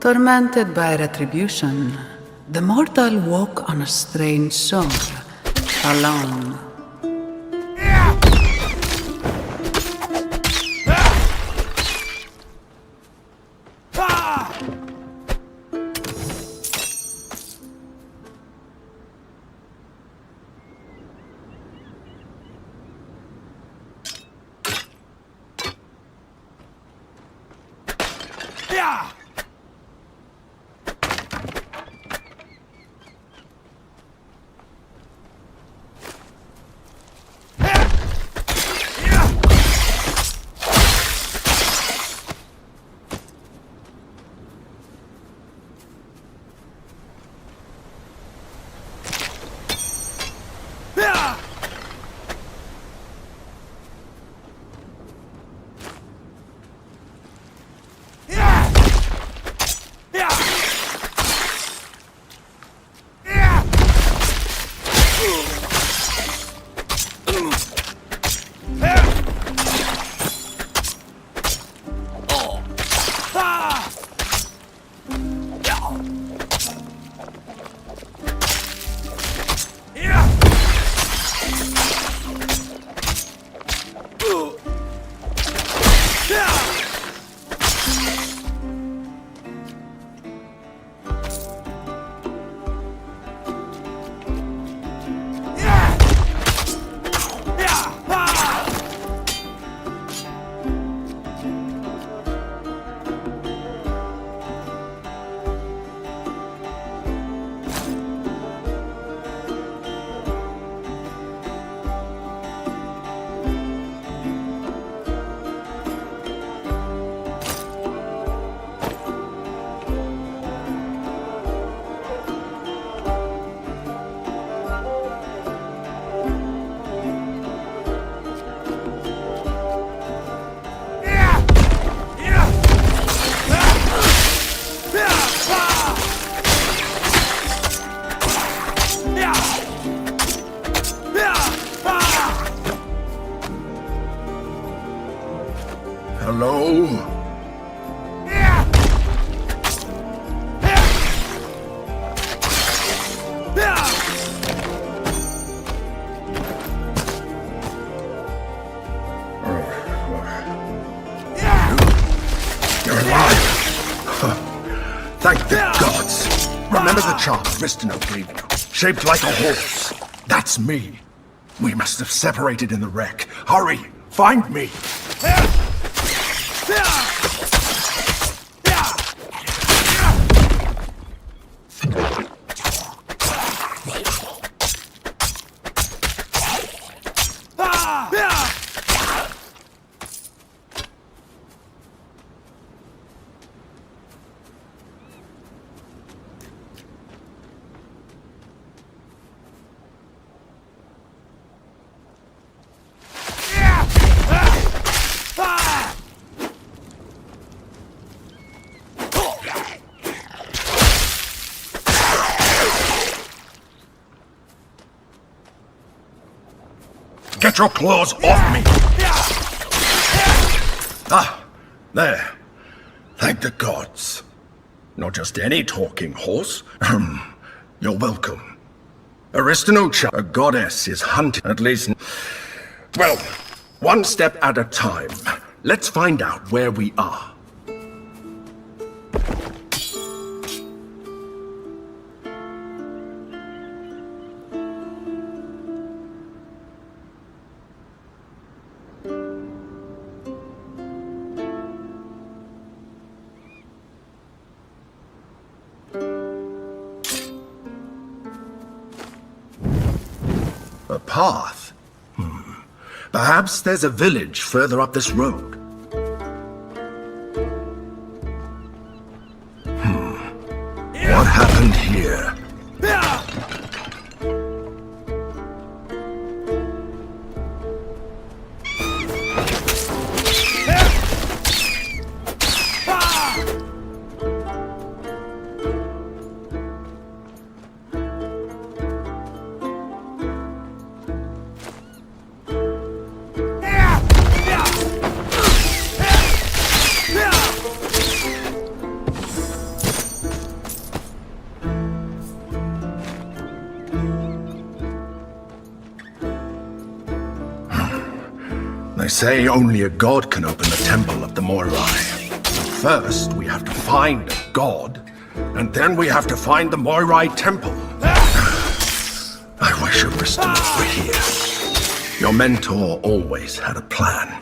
Tormented by retribution, the mortal woke on a strange shore, alone. Hello? You're alive! Thank the gods! Remember the charm Ristino gave you? Shaped like a horse. That's me. We must have separated in the wreck. Hurry! Find me! Get your claws off me! Ah, there. Thank the gods. Not just any talking horse. You're welcome. Aristinocha, a goddess, is hunting, at least... Well, one step at a time. Let's find out where we are. A path? Perhaps there's a village further up this road. What happened here? They say only a god can open the temple of the Moirai. First, we have to find a god, and then we have to find the Moirai temple. I wish Aristonus were here. Your mentor always had a plan.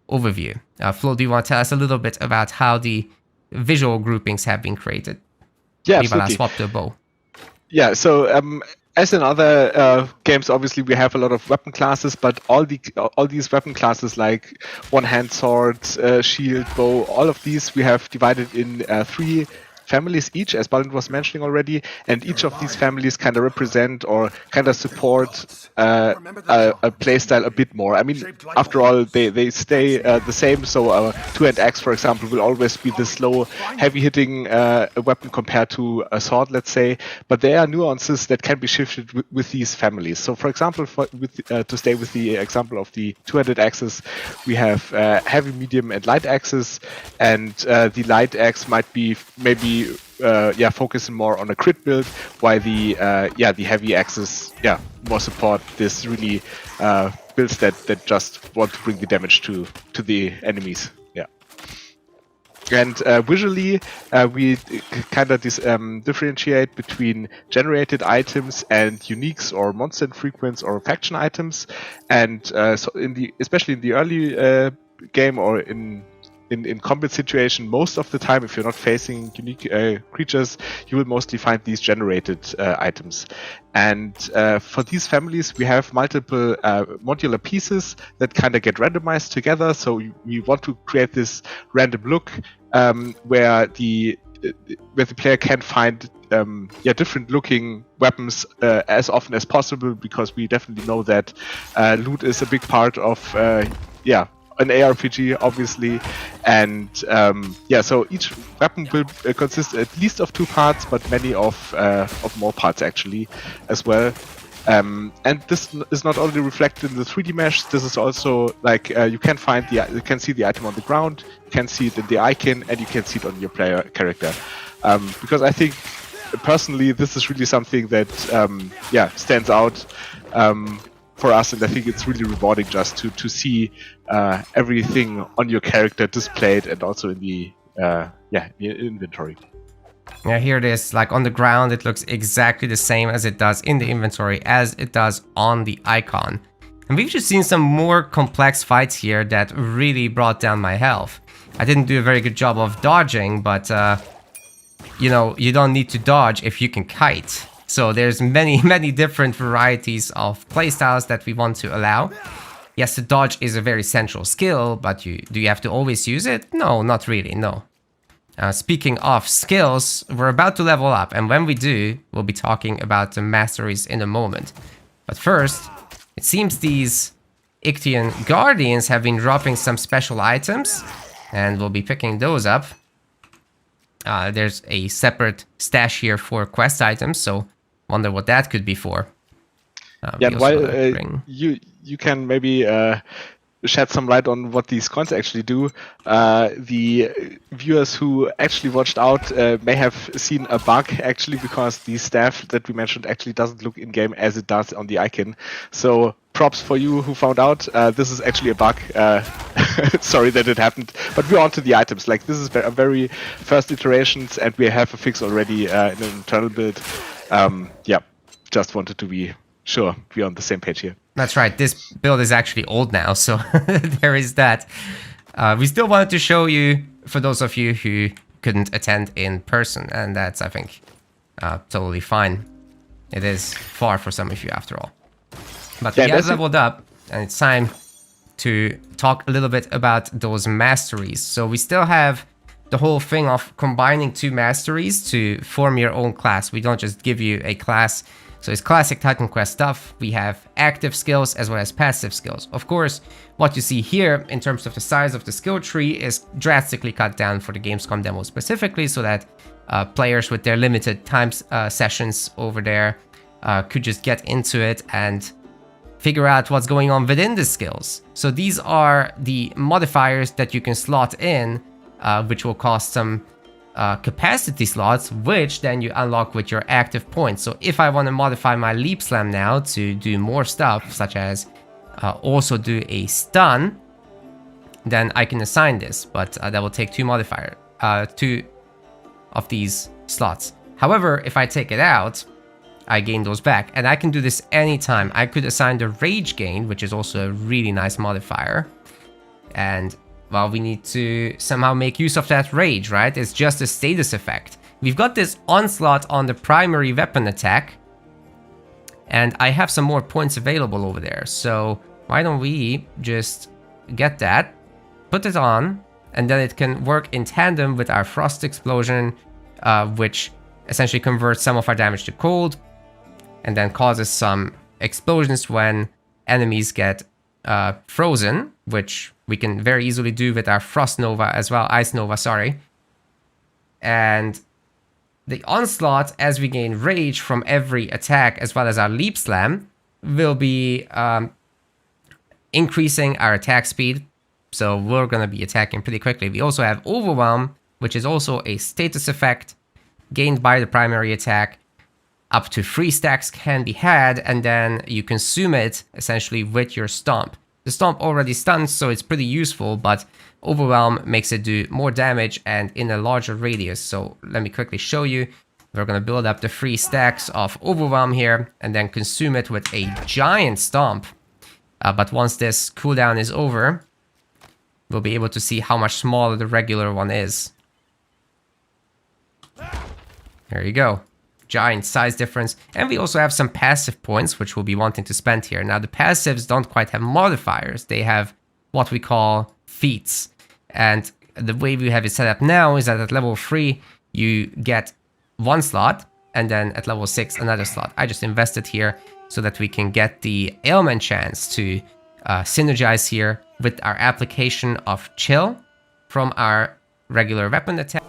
Overview. Flo, do you want to tell us a little bit about how the visual groupings have been created? Yeah, Maybe I'll absolutely. swap to a bow. Yeah, so as in other games, obviously we have a lot of weapon classes, but all these weapon classes like one-hand sword, shield, bow, all of these we have divided in 3 families each, as Balint was mentioning already, and each of these families kind of represent or kind of support a playstyle a bit more. I mean, after all, they stay the same, so two-hand axe, for example, will always be the slow, heavy-hitting weapon compared to a sword, let's say, but there are nuances that can be shifted with these families. So, for example, to stay with the example of the two-handed axes, we have heavy, medium, and light axes, and the light axe might be maybe focusing more on a crit build, while the heavy axes more support this really builds that just want to bring the damage to the enemies. And visually, we kind of differentiate between generated items and uniques or monster infrequents or faction items. And so especially in the early game or in combat situation, most of the time, if you're not facing unique creatures, you will mostly find these generated items. And for these families, we have multiple modular pieces that kind of get randomized together. So we want to create this random look where the player can find different looking weapons as often as possible, because we definitely know that loot is a big part of an ARPG, obviously, and so each weapon will consist at least of 2 parts, but many of more parts actually as well. And this is not only reflected in the 3D mesh. This is also like you can see the item on the ground, you can see it in the icon, and you can see it on your player character. Because I think personally, this is really something that stands out for us, and I think it's really rewarding just to see everything on your character displayed and also in the inventory. Yeah, here it is. Like on the ground, it looks exactly the same as it does in the inventory, as it does on the icon. And we've just seen some more complex fights here that really brought down my health. I didn't do a very good job of dodging, but you don't need to dodge if you can kite. So there's many different varieties of playstyles that we want to allow. Yes, the dodge is a very central skill, but do you have to always use it? No, not really, no. Speaking of skills, we're about to level up, and when we do, we'll be talking about the masteries in a moment. But first, it seems these Ictian Guardians have been dropping some special items, and we'll be picking those up. There's a separate stash here for quest items, so wonder what that could be for. While you can maybe shed some light on what these coins actually do, the viewers who actually watched out may have seen a bug actually, because the staff that we mentioned actually doesn't look in-game as it does on the icon. So props for you who found out. This is actually a bug. Sorry that it happened, but we're on to the items. Like, this is a very first iterations, and we have a fix already in an internal build. Just wanted to be sure we're on the same page here. That's right, this build is actually old now, so there is that. We still wanted to show you, for those of you who couldn't attend in person, and that's, I think, totally fine. It is far for some of you, after all. But we have leveled up, and it's time to talk a little bit about those masteries. So we still have the whole thing of combining 2 masteries to form your own class. We don't just give you a class. So it's classic Titan Quest stuff. We have active skills as well as passive skills. Of course, what you see here in terms of the size of the skill tree is drastically cut down for the Gamescom demo specifically, so that players with their limited time sessions over there could just get into it and figure out what's going on within the skills. So these are the modifiers that you can slot in, which will cost some capacity slots, which then you unlock with your active points. So if I want to modify my leap slam now to do more stuff, such as also do a stun, then I can assign this, but that will take 2 of these slots. However, if I take it out, I gain those back, and I can do this anytime. I could assign the rage gain, which is also a really nice modifier, and well, we need to somehow make use of that rage, right? It's just a status effect. We've got this onslaught on the primary weapon attack, and I have some more points available over there. So why don't we just get that, put it on, and then it can work in tandem with our Frost Explosion, which essentially converts some of our damage to cold, and then causes some explosions when enemies get frozen, which we can very easily do with our Frost Nova as well, Ice Nova, sorry. And the onslaught, as we gain rage from every attack, as well as our leap slam, will be increasing our attack speed. So we're going to be attacking pretty quickly. We also have overwhelm, which is also a status effect gained by the primary attack. Up to 3 stacks can be had, and then you consume it essentially with your stomp. The stomp already stuns, so it's pretty useful, but overwhelm makes it do more damage and in a larger radius. So let me quickly show you. We're going to build up the 3 stacks of overwhelm here and then consume it with a giant stomp. But once this cooldown is over, we'll be able to see how much smaller the regular one is. There you go. Giant size difference. And we also have some passive points, which we'll be wanting to spend here. Now, the passives don't quite have modifiers. They have what we call feats. And the way we have it set up now is that at level 3, you get 1 slot, and then at level 6, another slot. I just invested here so that we can get the ailment chance to synergize here with our application of chill from our regular weapon attack.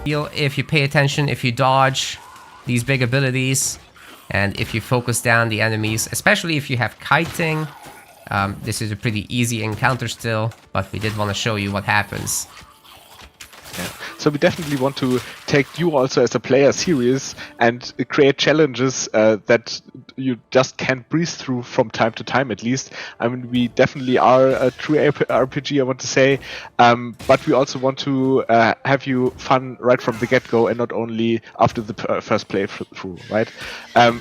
If you pay attention, if you dodge these big abilities, and if you focus down the enemies, especially if you have kiting, this is a pretty easy encounter still, but we did want to show you what happens. Yeah. So we definitely want to take you also as a player serious and create challenges that you just can't breeze through from time to time, at least. I mean, we definitely are a true RPG, I want to say, but we also want to have you fun right from the get-go and not only after the first playthrough, right?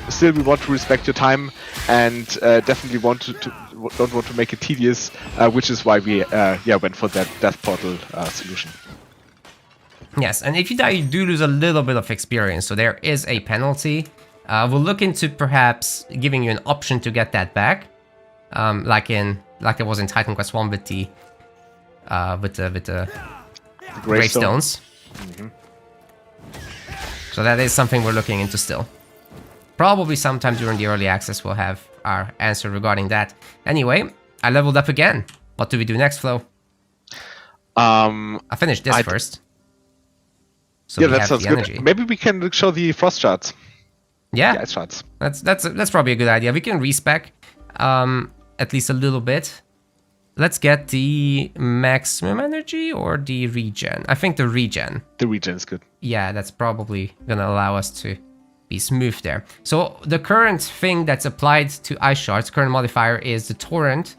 Still, we want to respect your time and definitely don't want to make it tedious, which is why we went for that death portal solution. Yes, and if you die, you do lose a little bit of experience, so there is a penalty. We'll look into perhaps giving you an option to get that back, like it was in Titan Quest 1 with the gravestones. Mm-hmm. So that is something we're looking into still. Probably sometime during the early access we'll have our answer regarding that. Anyway, I leveled up again. What do we do next, Flo? I finished this first. So that sounds good. Maybe we can show the frost shards. Yeah, ice shards. That's probably a good idea. We can respec at least a little bit. Let's get the maximum energy or the regen. I think the regen. The regen is good. Yeah, that's probably gonna allow us to be smooth there. So the current thing that's applied to ice shards, current modifier, is the torrent,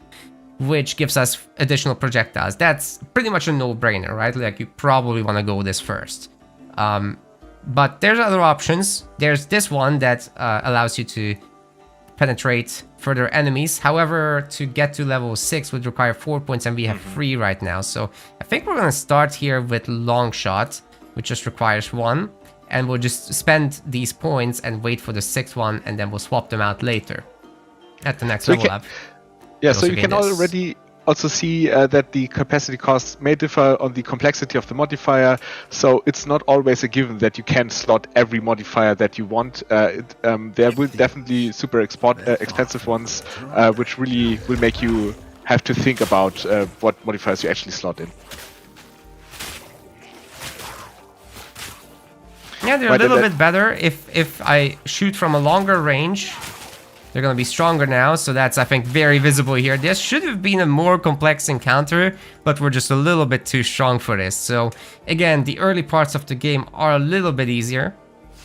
which gives us additional projectiles. That's pretty much a no-brainer, right? Like, you probably want to go this first. But there's other options. There's this one that allows you to penetrate further enemies. However, to get to level 6 would require 4 points, and we have 3 right now. So I think we're going to start here with long shot, which just requires 1. And we'll just spend these points and wait for the 6th one, and then we'll swap them out later at the next level up. Yeah, so you can already also see that the capacity costs may differ on the complexity of the modifier, so it's not always a given that you can slot every modifier that you want. There will definitely super expensive ones, which really will make you have to think about what modifiers you actually slot in. Yeah, they're a little bit better. If I shoot from a longer range, they're going to be stronger now, so that's, I think, very visible here. This should have been a more complex encounter, but we're just a little bit too strong for this. So, again, the early parts of the game are a little bit easier,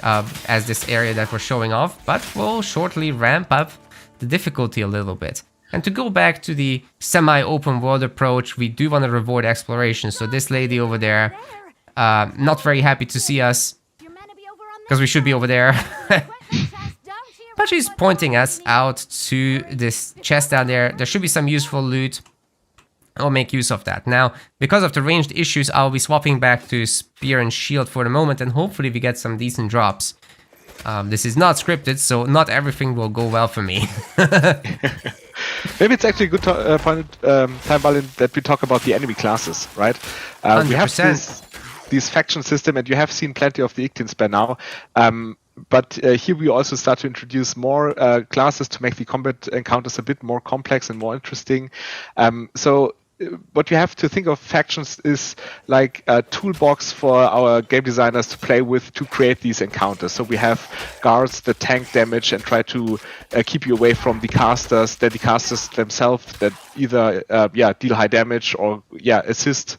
as this area that we're showing off, but we'll shortly ramp up the difficulty a little bit. And to go back to the semi-open world approach, we do want to reward exploration. So this lady over there, not very happy to see us, because we should be over there. But she's pointing us out to this chest down there. There should be some useful loot. I'll make use of that. Now, because of the ranged issues, I'll be swapping back to spear and shield for the moment, and hopefully we get some decent drops. This is not scripted, so not everything will go well for me. Maybe it's actually a good time, Balin, that we talk about the enemy classes, right? We have this faction system, and you have seen plenty of the Ictins by now. But here we also start to introduce more classes to make the combat encounters a bit more complex and more interesting. So what you have to think of factions is like a toolbox for our game designers to play with to create these encounters. So we have guards that tank damage and try to keep you away from the casters. Then the casters themselves that either deal high damage or assist.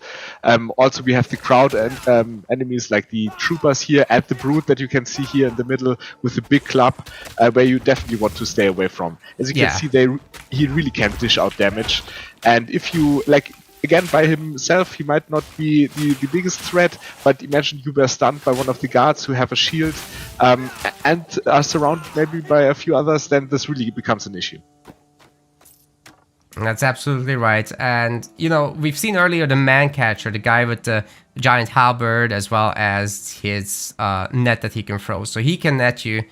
Also we have the crowd and enemies like the troopers here and the brute that you can see here in the middle with the big club, where you definitely want to stay away from. As you can see, he really can dish out damage. And if you, like, again, by himself, he might not be the biggest threat, but imagine you were stunned by one of the guards who have a shield and are surrounded maybe by a few others, then this really becomes an issue. That's absolutely right. And, you know, we've seen earlier the man catcher, the guy with the giant halberd, as well as his net that he can throw. So he can net you.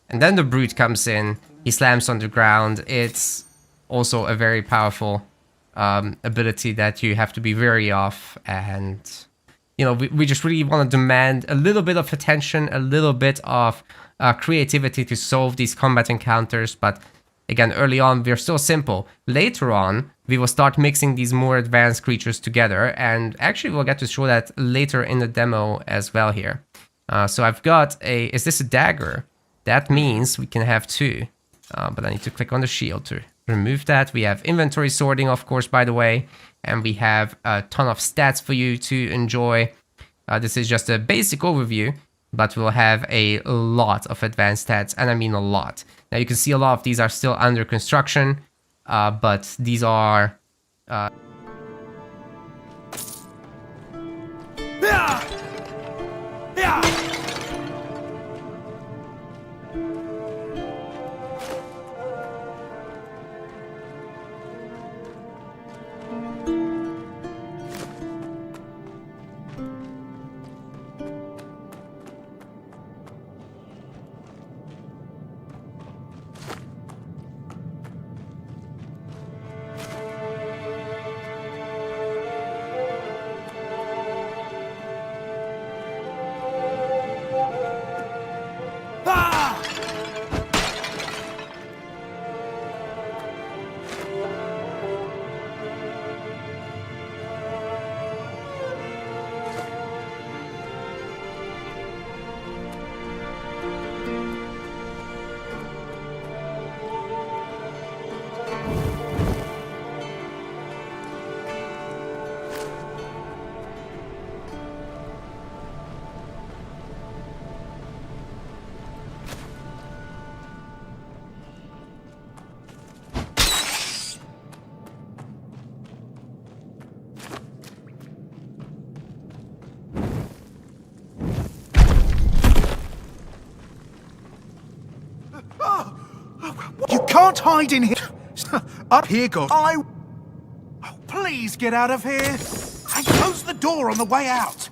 And then the brute comes in, he slams on the ground. It's also a very powerful ability that you have to be wary of. And, you know, we just really want to demand a little bit of attention, a little bit of creativity to solve these combat encounters. But Again, early on, we're still simple. Later on, we will start mixing these more advanced creatures together, and actually we'll get to show that later in the demo as well here. So I've got a, is this a dagger? That means we can have 2, but I need to click on the shield to remove that. We have inventory sorting, of course, by the way, and we have a ton of stats for you to enjoy. This is just a basic overview, but we'll have a lot of advanced stats, and I mean a lot. Now you can see a lot of these are still under construction, but these are... You can't hide in here. Up here, God. Oh, please get out of here. And close the door on the way out.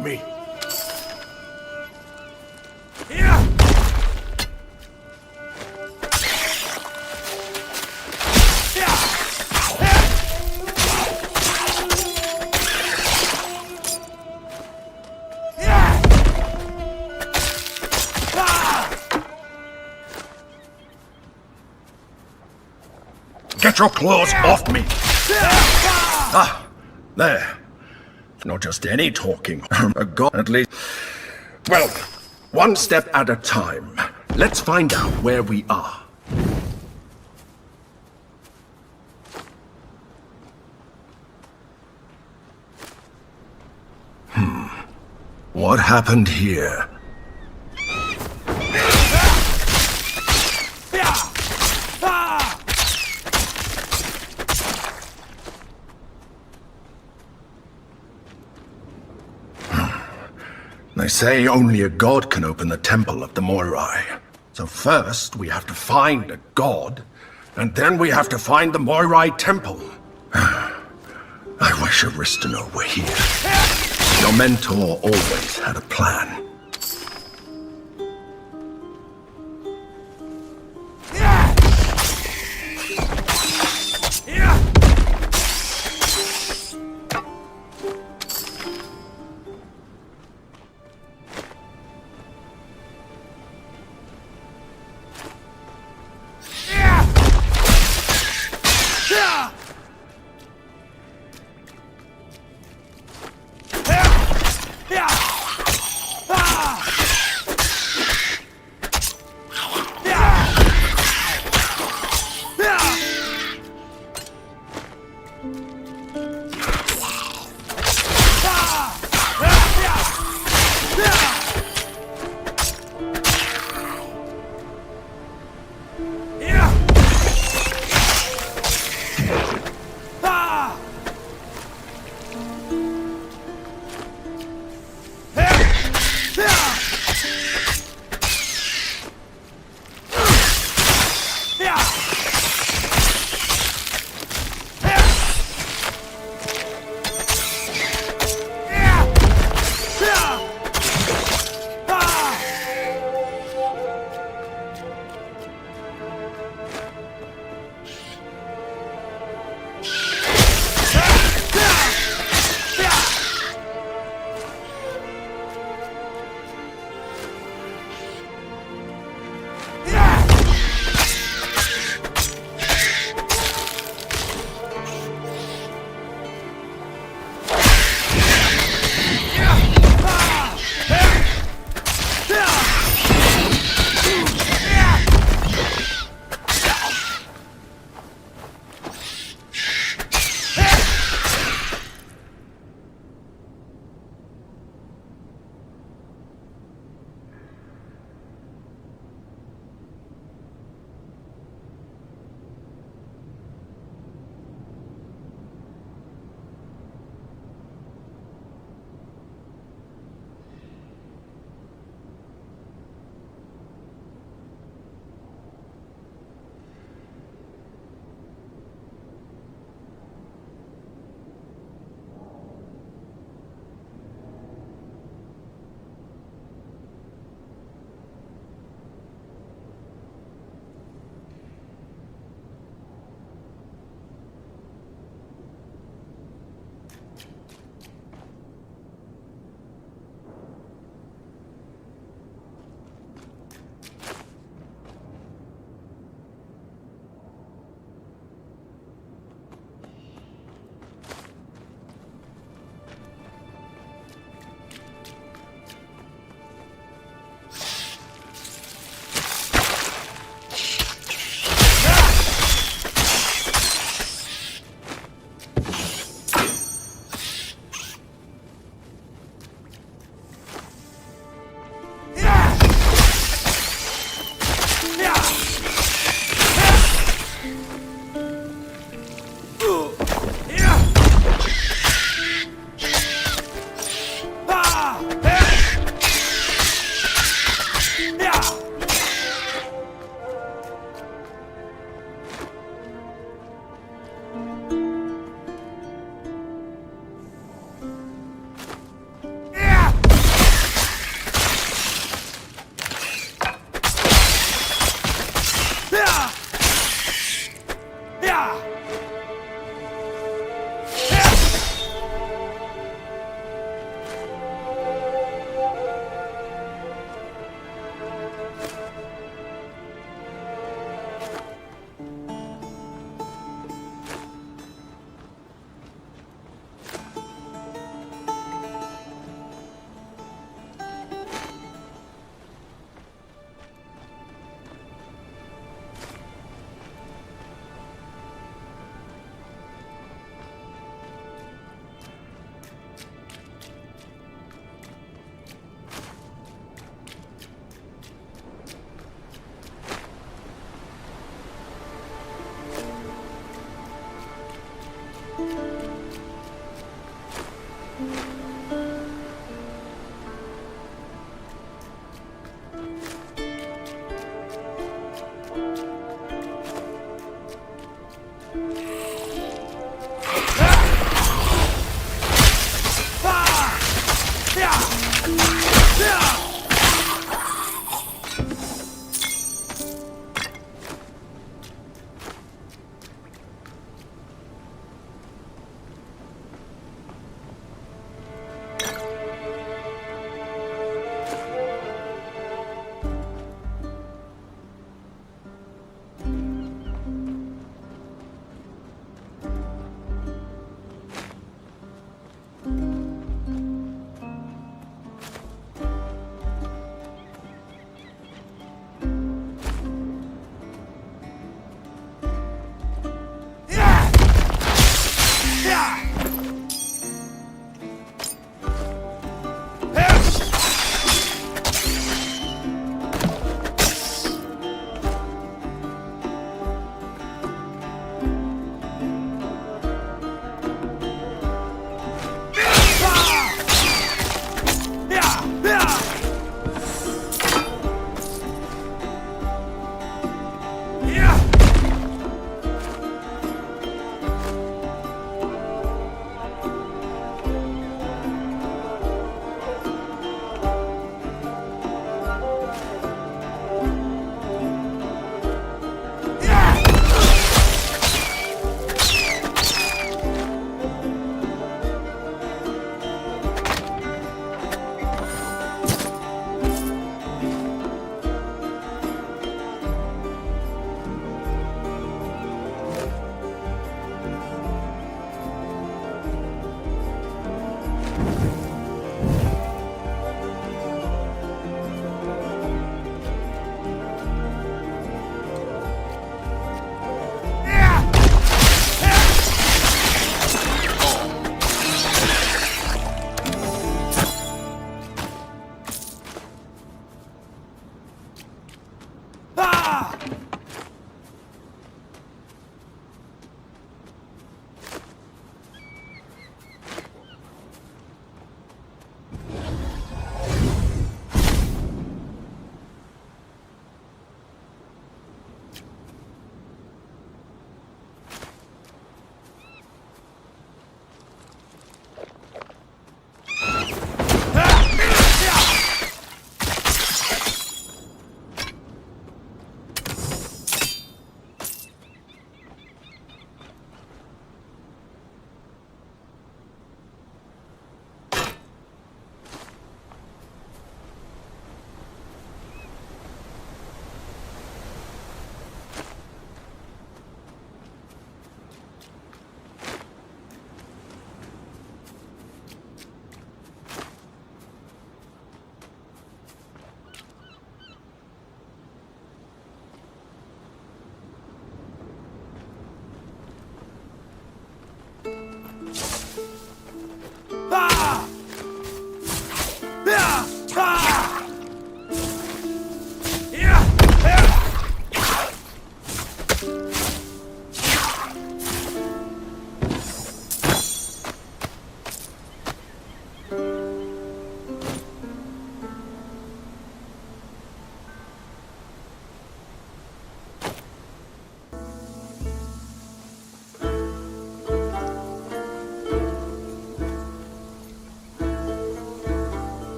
Me. Get your claws off me! Ah, there. Not just any talking. A god, at least. Well, one step at a time. Let's find out where we are. What happened here? They say only a god can open the temple of the Moirai. So first, we have to find a god, and then we have to find the Moirai temple. I wish Aristano were here. Your mentor always had a plan.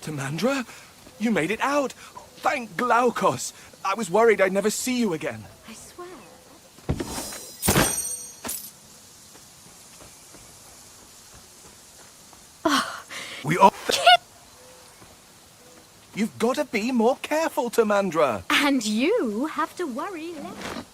Tamandra, you made it out. Thank Glaukos. I was worried I'd never see you again. I swear. We all... You've got to be more careful, Tamandra. And you have to worry less.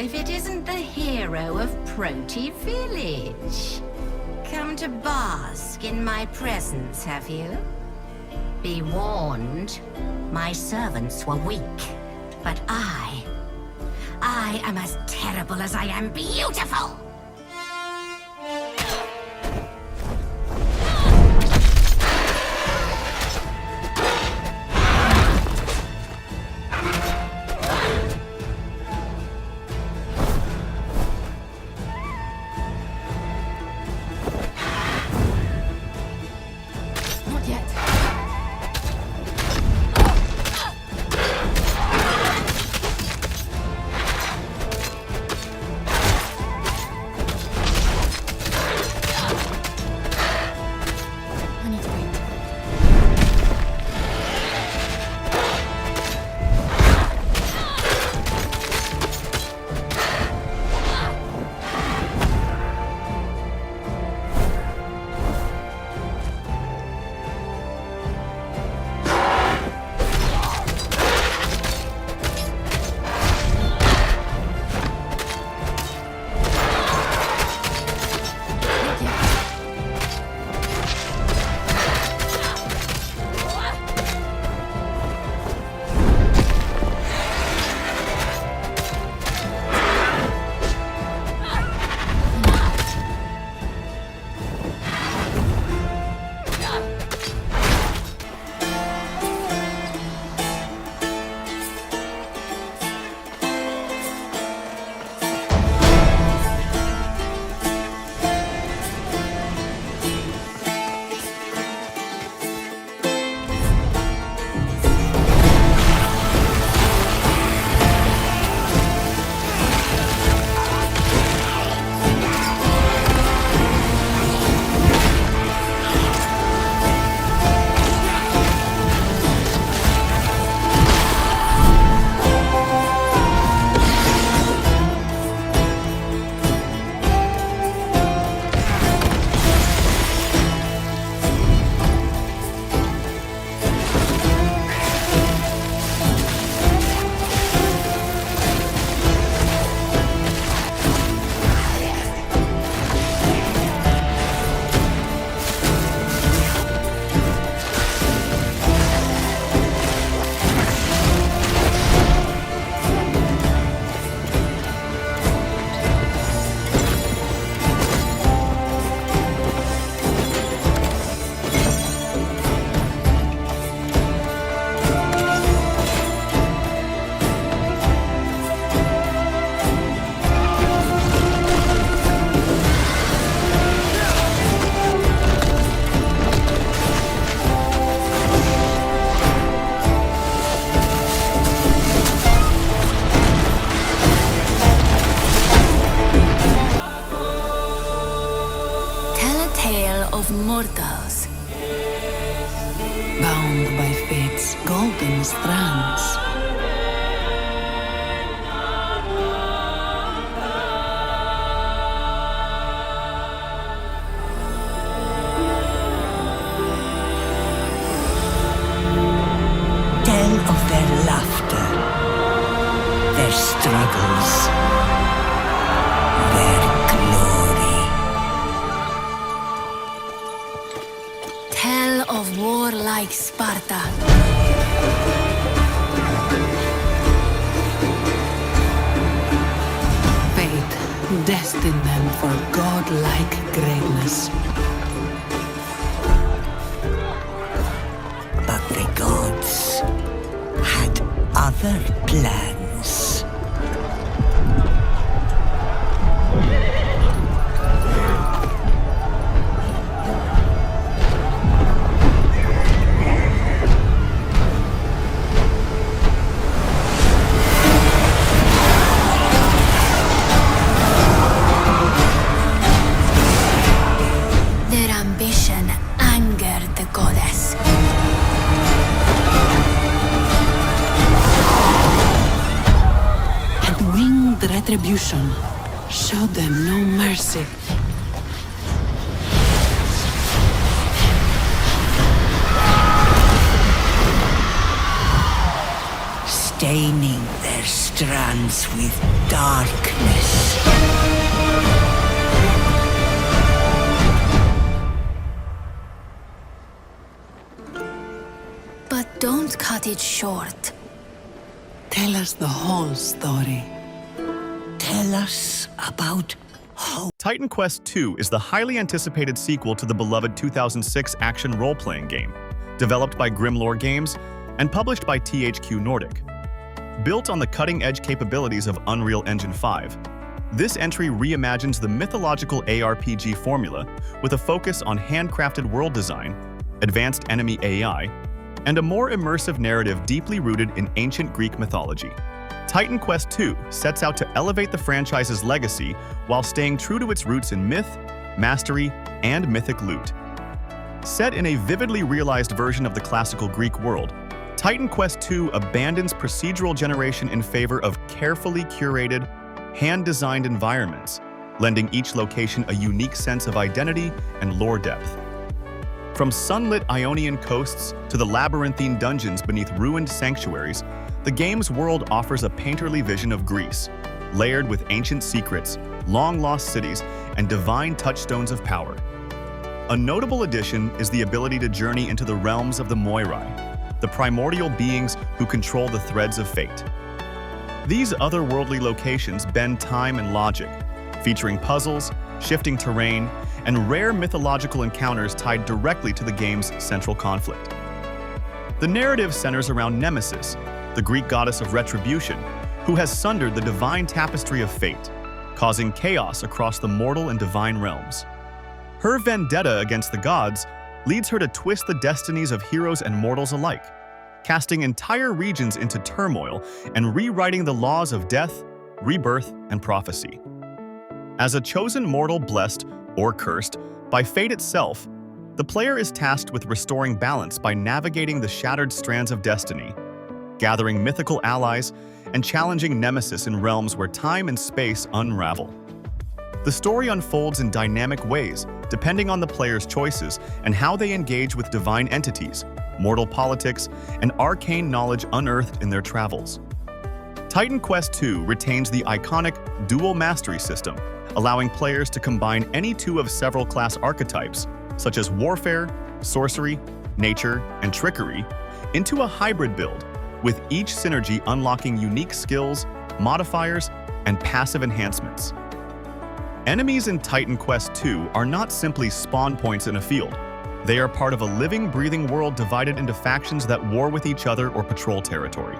if it isn't the hero of Proti Village. Come to bask in my presence, have you? Be warned, my servants were weak, but I am as terrible as I am beautiful! Not yet. I need to wait. Not yet. Tell a tale of mortals. Bound by fate's golden strands. Tell of their laughter, their struggles, their glory. Tell of warlike Sparta. Fate destined them for godlike greatness. But the gods had other plans. Their ambition angered the goddess. And winged retribution showed them no mercy. staining their strands with darkness. But don't cut it short. Tell us the whole story. Tell us about hope. Titan Quest II is the highly anticipated sequel to the beloved 2006 action role-playing game, developed by Grimlore Games and published by THQ Nordic. Built on the cutting-edge capabilities of Unreal Engine 5, this entry reimagines the mythological ARPG formula with a focus on handcrafted world design, advanced enemy AI, and a more immersive narrative deeply rooted in ancient Greek mythology. Titan Quest II sets out to elevate the franchise's legacy while staying true to its roots in myth, mastery, and mythic loot. Set in a vividly realized version of the classical Greek world, Titan Quest II abandons procedural generation in favor of carefully curated, hand-designed environments, lending each location a unique sense of identity and lore depth. From sunlit Ionian coasts to the labyrinthine dungeons beneath ruined sanctuaries, the game's world offers a painterly vision of Greece, layered with ancient secrets, long-lost cities, and divine touchstones of power. A notable addition is the ability to journey into the realms of the Moirai, the primordial beings who control the threads of fate. These otherworldly locations bend time and logic, featuring puzzles, shifting terrain, and rare mythological encounters tied directly to the game's central conflict. The narrative centers around Nemesis, the Greek goddess of retribution, who has sundered the divine tapestry of fate, causing chaos across the mortal and divine realms. Her vendetta against the gods leads her to twist the destinies of heroes and mortals alike, casting entire regions into turmoil and rewriting the laws of death, rebirth, and prophecy. As a chosen mortal blessed, or cursed, by fate itself, the player is tasked with restoring balance by navigating the shattered strands of destiny, gathering mythical allies, and challenging Nemesis in realms where time and space unravel. The story unfolds in dynamic ways, depending on the player's choices and how they engage with divine entities, mortal politics, and arcane knowledge unearthed in their travels. Titan Quest II retains the iconic dual mastery system, allowing players to combine any two of several class archetypes, such as warfare, sorcery, nature, and trickery, into a hybrid build, with each synergy unlocking unique skills, modifiers, and passive enhancements. Enemies in Titan Quest II are not simply spawn points in a field. They are part of a living, breathing world divided into factions that war with each other or patrol territory.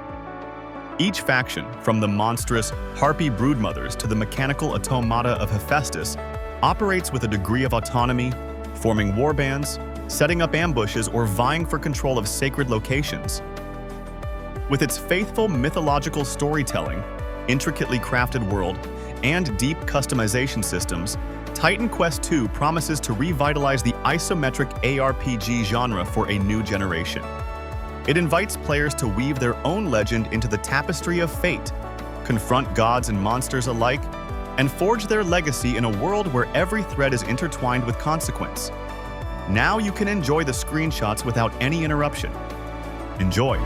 Each faction, from the monstrous Harpy Broodmothers to the mechanical automata of Hephaestus, operates with a degree of autonomy, forming warbands, setting up ambushes, or vying for control of sacred locations. With its faithful mythological storytelling, intricately crafted world, and deep customization systems, Titan Quest II promises to revitalize the isometric ARPG genre for a new generation. It invites players to weave their own legend into the tapestry of fate, confront gods and monsters alike, and forge their legacy in a world where every thread is intertwined with consequence. Now you can enjoy the screenshots without any interruption. Enjoy!